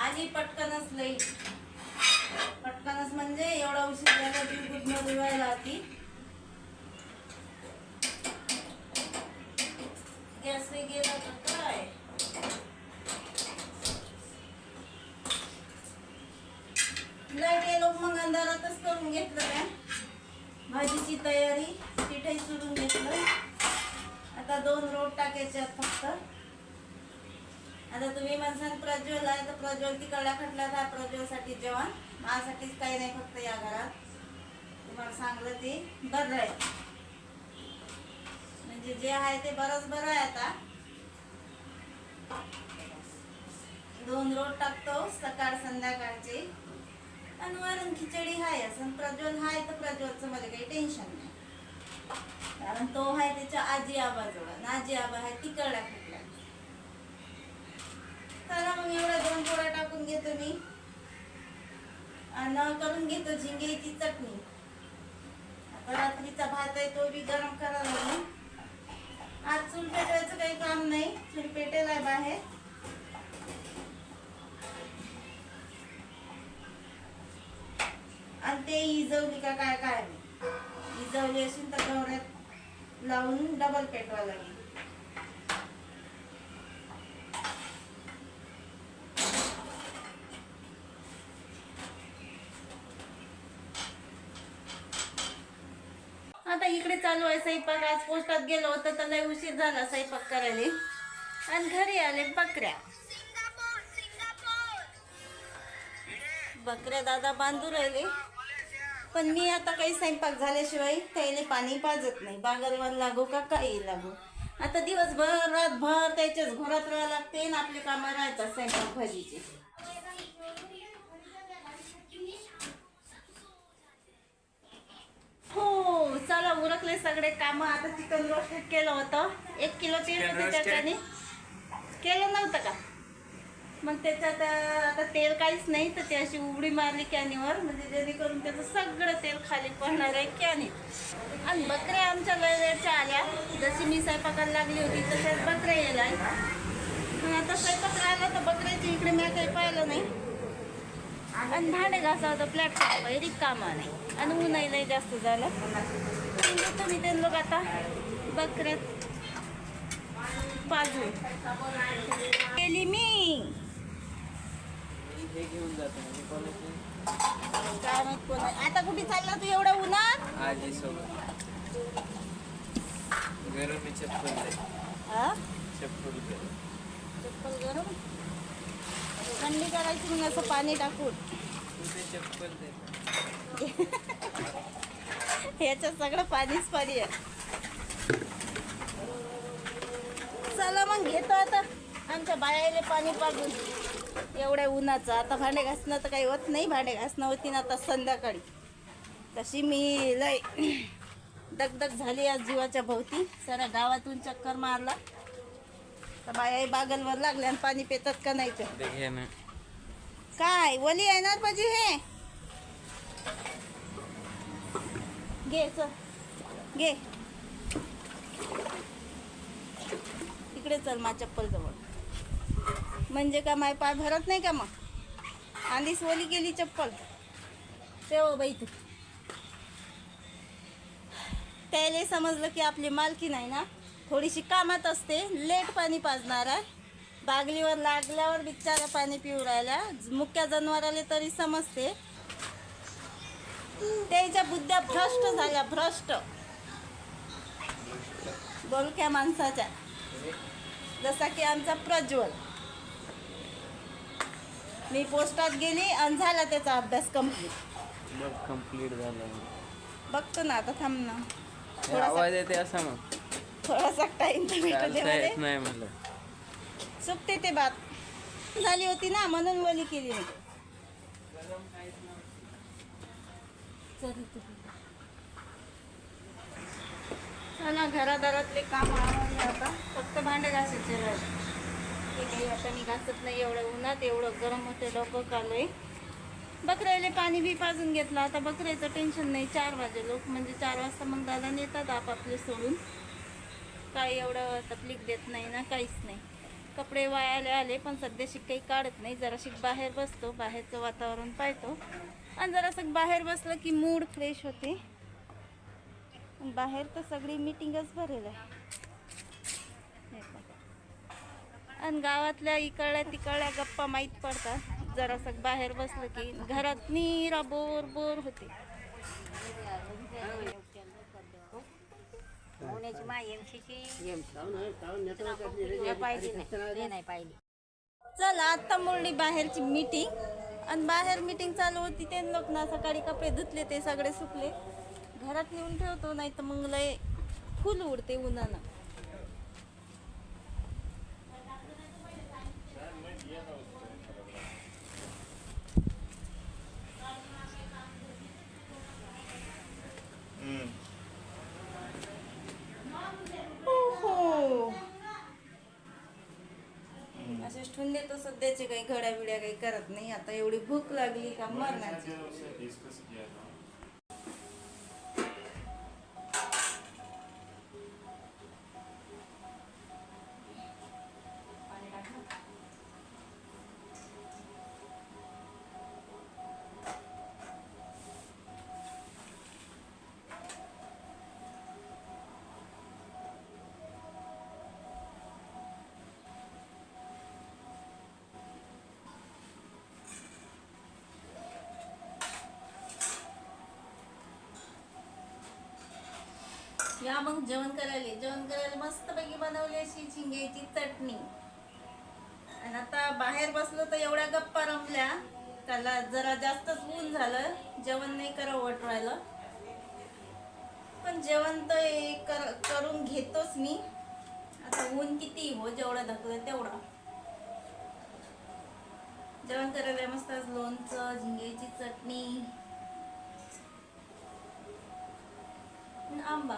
आली पटकनच लई पटकनच म्हणजे एवढा उशीर झाला की गुदमर व्हायला होती. गॅस गेला तर काय लाईट लोक मग अंधारातच करून घेतलं काय भाजीची तयारी. पिठही चुरून घेतलं. आता 2 रोट टाकायचे फक्त. आता तुम्ही म्हणसान प्रज्वल आहे तर प्रज्वल तिकडला खटला हा प्रज्वलसाठी जेवण. माझ्यासाठीच काही नाही, फक्त या घरात तुम्हाला सांगलं ते बरं आहे. म्हणजे जे आहे ते बरं आहे. आता 2 रोट टाकतो सकाळ संध्याकाळची. आणि वरून खिचडी आहे. असं प्रज्वल हाय तर प्रज्वलचं मला काही टेन्शन नाही, कारण तो आहे त्याच्या आजी आबाजवळ. आजी आबा आहे तिकडला खटला. चला मग एवढ्या 2 पोळ्या टाकून घेतो मी आणि करून घेतो झिंग्याची चटणी. आता रात्रीचा भात आहे तो बी गरम करायला लागेल. आज चूल पेटवायचं काही काम नाही, चूल पेटेल आहे बाहेर. आणि ते इजवली का काय काय इजवली असेल तर गवऱ्यात लावून डबल पेटवा लागेल. आता इकडे चालू आहे स्वयंपाक. आज पोस्टात गेलो होतं तर लय उशीर झाला स्वयंपाक करायला. आणि घरी आले बकऱ्या दादा बांधू राहिले. पण मी आता काही स्वयंपाक झाल्याशिवाय त्याला पाणी पाजत नाही. बागलवर लागू का काही लागू. आता दिवसभर रातभर त्याच्याच घरात राहावं लागते आणि आपले कामं राहतात स्वयंपाक भाजीचे. हो चला उरकले सगळे काम. आता चिकन रोस्टेड केलं होतं. 1 किलो तेल होतं त्याच्याने. केलं नव्हतं का? मग त्याच्यात आता तेल काहीच नाही तर ती अशी उघडी मारली कॅनीवर, म्हणजे जेणेकरून त्याचं सगळं तेल खाली पडणार आहे कॅनी. आणि बकऱ्या आमच्या वेळच्या आल्या. जशी मी स्वयंपाकाला लागली होती तशाच बकऱ्या यायला. मग आता स्वयंपाक राहिला तर बकऱ्याची इकडे मी काही पाहिलं नाही. आणि भांडे घासा होतं प्लॅटफॉर्म रिकामा नाही. आणि ऊनही नाही जास्त झालं. तुम्ही ते लोक आता बकऱ्यात पाजून केली मी. काय माहित कोण आता कुठे चालला तू एवढ्या उन्हात? आजी सोबत गरम चप्पल चप्पल गरम थंडी करायची मग असं पाणी टाकून. चप्पल दे. ह्याच्यात सगळं पाणीच पाणी आहे. चला मग घेतो आता आमच्या बायाले पाणी पाजून एवढ्या उन्हाचं. आता भांडे घासणं तर काही होत नाही. भांडे घासणं होती ना आता संध्याकाळी. तशी मी लय दगदग झाली आज जीवाच्या भोवती. साऱ्या गावातून चक्कर मारला तर बाया बागलवर लागल्या आणि पाणी पितात का नाही तर काय वली आहे ना पाहिजे. हे घे चल घे इकडे चल मा चप्पल जवळ. म्हणजे का माय पाय भरत नाही का? मग आधीच ओली गेली चप्पल. तेव्हा बाई तू त्याला समजलं की आपली मालकी नाही ना, थोडीशी कामात असते. लेट पाणी पाजणार आहे. बागलीवर लागल्यावर बिचारा पाणी पिऊ राहिला. मुक्या जनावराले तरी समजते. त्याच्या बुद्ध्या भ्रष्ट झाल्या. भ्रष्ट बोलक्या माणसाच्या. जसा की आमचा प्रज्वल. मी पोस्टात गेली आणि झाला त्याचा अभ्यास कंप्लीट झाला. बघतो ना आता. थांब ना आवाज येते असा. मग थोडासा टाइम तर भेटू दे. नाही म्हणलं चुकते ते बात झाली होती ना म्हणून वली केली नाही. चला घरादारातले काम आवडले. आता फक्त भांडे घासायचे राहिले. ते काही आता मी घासत नाही एवढं उन्हात. एवढं गरम होते डोकं कालय. बकऱ्याला पाणी बी पाजून घेतलं. आता बकऱ्याचं टेन्शन नाही. 4 वाजे लोक म्हणजे 4 वाजता मग दादा नेतात आपापले सोडून. काही एवढं तकलीफ देत नाही ना, काहीच नाही. कपडे वायाले आले, पण सध्याशी काही काढत नाही. जराशी बाहेर बसतो, बाहेरचं वातावरण पाहतो, आणि जरासं बाहेर बसलं की मूड फ्रेश होते. बाहेर तर सगळी मीटिंगच भरेल आहे. हे पहा. आणि गावातल्या इकडल्या तिकडल्या गप्पा माहीत पडतात. जरासं बाहेर बसलं की घरात नीरा बोर बोर होते. चला, आता मोडली बाहेरची मीटिंग, आणि बाहेर मीटिंग चालू होती. ते लोक ना सकाळी कपडे धुतले, ते सगळे सुकले. घरात नेऊन ठेवतो, नाही तर मग लय फुल उडते उन्हानं. असे ठेवून देतो. सध्याचे काही घड्या बिड्या काही करत नाही. आता एवढी भूक लागली का मरणाची. या मग जेवण करायला मस्तपैकी बनवली अशी झिंग्याची चटणी. आणि आता बाहेर बसलो तर एवढ्या गप्पा रमल्या, त्याला जरा जास्तच ऊन झालं. जेवण नाही करावं वाटू राहिलं, पण जेवण तर करून घेतोच मी. आता ऊन किती हो, जेवढं धकलं तेवढं. जेवण करायला मस्त लोणचं, झिंग्याची चटणी, आंबा.